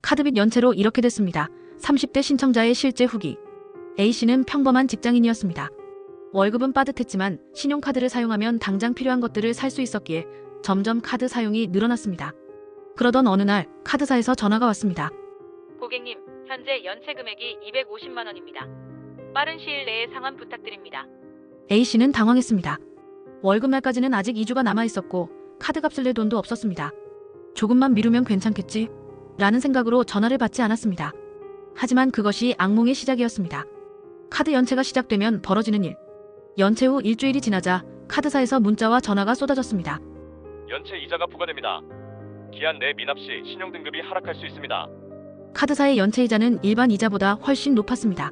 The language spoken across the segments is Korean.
카드빚 연체로 이렇게 됐습니다. 30대 신청자의 실제 후기. A씨는 평범한 직장인이었습니다. 월급은 빠듯했지만 신용카드를 사용하면 당장 필요한 것들을 살 수 있었기에 점점 카드 사용이 늘어났습니다. 그러던 어느 날 카드사에서 전화가 왔습니다. 고객님, 현재 연체 금액이 250만 원입니다. 빠른 시일 내에 상환 부탁드립니다. A씨는 당황했습니다. 월급날까지는 아직 2주가 남아있었고 카드값을 낼 돈도 없었습니다. 조금만 미루면 괜찮겠지? 라는 생각으로 전화를 받지 않았습니다. 하지만 그것이 악몽의 시작이었습니다. 카드 연체가 시작되면 벌어지는 일. 연체 후 일주일이 지나자 카드사에서 문자와 전화가 쏟아졌습니다. 연체 이자가 부과됩니다. 기한 내 미납 시 신용등급이 하락할 수 있습니다. 카드사의 연체 이자는 일반 이자보다 훨씬 높았습니다.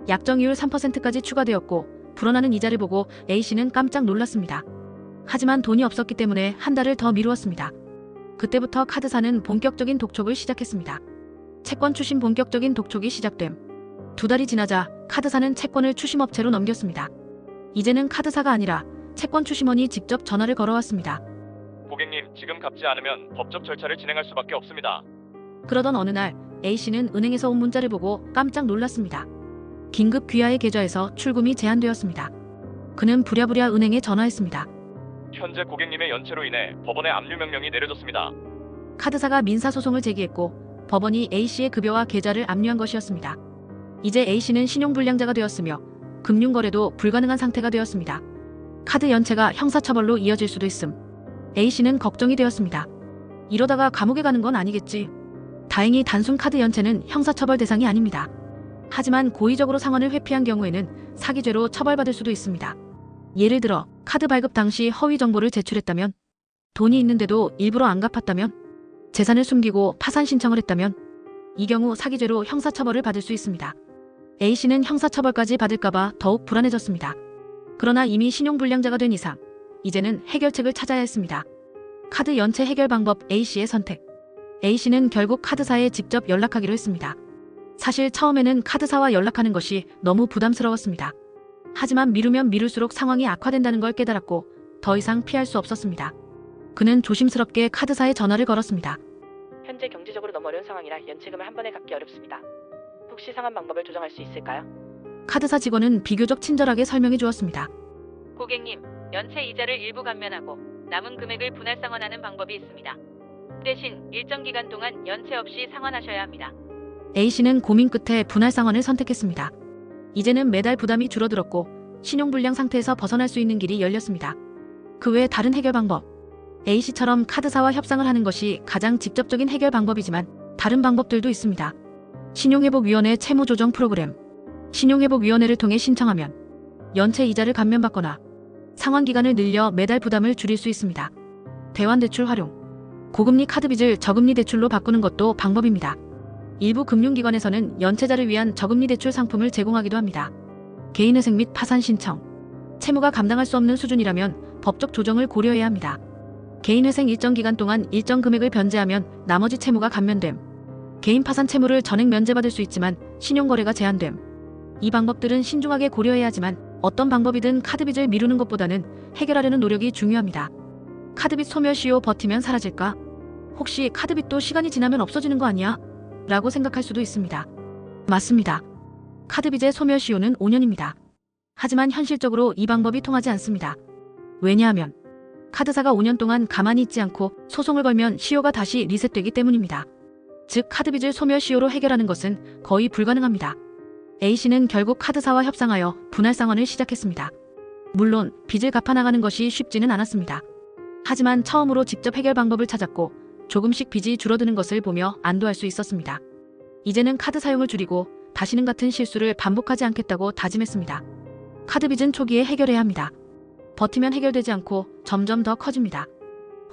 약정이율 3%까지 추가되었고 불어나는 이자를 보고 A씨는 깜짝 놀랐습니다. 하지만 돈이 없었기 때문에 한 달을 더 미루었습니다. 그때부터 카드사는 본격적인 독촉을 시작했습니다. 채권 추심 본격적인 독촉이 시작됨. 2달이 지나자 카드사는 채권을 추심업체로 넘겼습니다. 이제는 카드사가 아니라 채권 추심원이 직접 전화를 걸어왔습니다. 고객님, 지금 갚지 않으면 법적 절차를 진행할 수밖에 없습니다. 그러던 어느 날 A씨는 은행에서 온 문자를 보고 깜짝 놀랐습니다. 긴급 귀하의 계좌에서 출금이 제한되었습니다. 그는 부랴부랴 은행에 전화했습니다. 현재 고객님의 연체로 인해 법원의 압류 명령이 내려졌습니다. 카드사가 민사소송을 제기했고 법원이 A씨의 급여와 계좌를 압류한 것이었습니다. 이제 A씨는 신용불량자가 되었으며 금융거래도 불가능한 상태가 되었습니다. 카드 연체가 형사처벌로 이어질 수도 있음. A씨는 걱정이 되었습니다. 이러다가 감옥에 가는 건 아니겠지. 다행히 단순 카드 연체는 형사처벌 대상이 아닙니다. 하지만 고의적으로 상환을 회피한 경우에는 사기죄로 처벌받을 수도 있습니다. 예를 들어 카드 발급 당시 허위 정보를 제출했다면, 돈이 있는데도 일부러 안 갚았다면, 재산을 숨기고 파산 신청을 했다면 이 경우 사기죄로 형사처벌을 받을 수 있습니다. A씨는 형사처벌까지 받을까봐 더욱 불안해졌습니다. 그러나 이미 신용불량자가 된 이상 이제는 해결책을 찾아야 했습니다. 카드 연체 해결 방법 A씨의 선택. A씨는 결국 카드사에 직접 연락하기로 했습니다. 사실 처음에는 카드사와 연락하는 것이 너무 부담스러웠습니다. 하지만 미루면 미룰수록 상황이 악화된다는 걸 깨달았고 더 이상 피할 수 없었습니다. 그는 조심스럽게 카드사에 전화를 걸었습니다. 현재 경제적으로 너무 어려운 상황이라 연체금을 한 번에 갚기 어렵습니다. 혹시 상환 방법을 조정할 수 있을까요? 카드사 직원은 비교적 친절하게 설명해 주었습니다. 고객님, 연체 이자를 일부 감면하고 남은 금액을 분할 상환하는 방법이 있습니다. 대신 일정 기간 동안 연체 없이 상환하셔야 합니다. A씨는 고민 끝에 분할 상환을 선택했습니다. 이제는 매달 부담이 줄어들었고 신용불량 상태에서 벗어날 수 있는 길이 열렸습니다. 그 외 다른 해결 방법. A씨처럼 카드사와 협상을 하는 것이 가장 직접적인 해결 방법이지만 다른 방법들도 있습니다. 신용회복위원회 채무조정 프로그램. 신용회복위원회를 통해 신청하면 연체 이자를 감면받거나 상환기간을 늘려 매달 부담을 줄일 수 있습니다. 대환대출 활용. 고금리 카드빚을 저금리 대출로 바꾸는 것도 방법입니다. 일부 금융기관에서는 연체자를 위한 저금리 대출 상품을 제공하기도 합니다. 개인회생 및 파산 신청. 채무가 감당할 수 없는 수준이라면 법적 조정을 고려해야 합니다. 개인회생 일정 기간 동안 일정 금액을 변제하면 나머지 채무가 감면됨. 개인 파산 채무를 전액 면제받을 수 있지만 신용거래가 제한됨. 이 방법들은 신중하게 고려해야 하지만 어떤 방법이든 카드빚을 미루는 것보다는 해결하려는 노력이 중요합니다. 카드빚 소멸시효 버티면 사라질까? 혹시 카드빚도 시간이 지나면 없어지는 거 아니야? 라고 생각할 수도 있습니다. 맞습니다. 카드빚의 소멸시효는 5년입니다. 하지만 현실적으로 이 방법이 통하지 않습니다. 왜냐하면 카드사가 5년 동안 가만히 있지 않고 소송을 걸면 시효가 다시 리셋되기 때문입니다. 즉 카드빚을 소멸시효로 해결하는 것은 거의 불가능합니다. A씨는 결국 카드사와 협상하여 분할 상환을 시작했습니다. 물론 빚을 갚아나가는 것이 쉽지는 않았습니다. 하지만 처음으로 직접 해결 방법을 찾았고 조금씩 빚이 줄어드는 것을 보며 안도할 수 있었습니다. 이제는 카드 사용을 줄이고 다시는 같은 실수를 반복하지 않겠다고 다짐했습니다. 카드 빚은 초기에 해결해야 합니다. 버티면 해결되지 않고 점점 더 커집니다.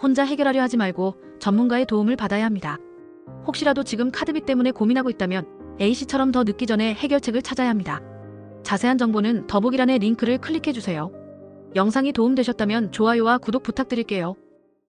혼자 해결하려 하지 말고 전문가의 도움을 받아야 합니다. 혹시라도 지금 카드빚 때문에 고민하고 있다면 A씨처럼 더 늦기 전에 해결책을 찾아야 합니다. 자세한 정보는 더보기란의 링크를 클릭해주세요. 영상이 도움되셨다면 좋아요와 구독 부탁드릴게요.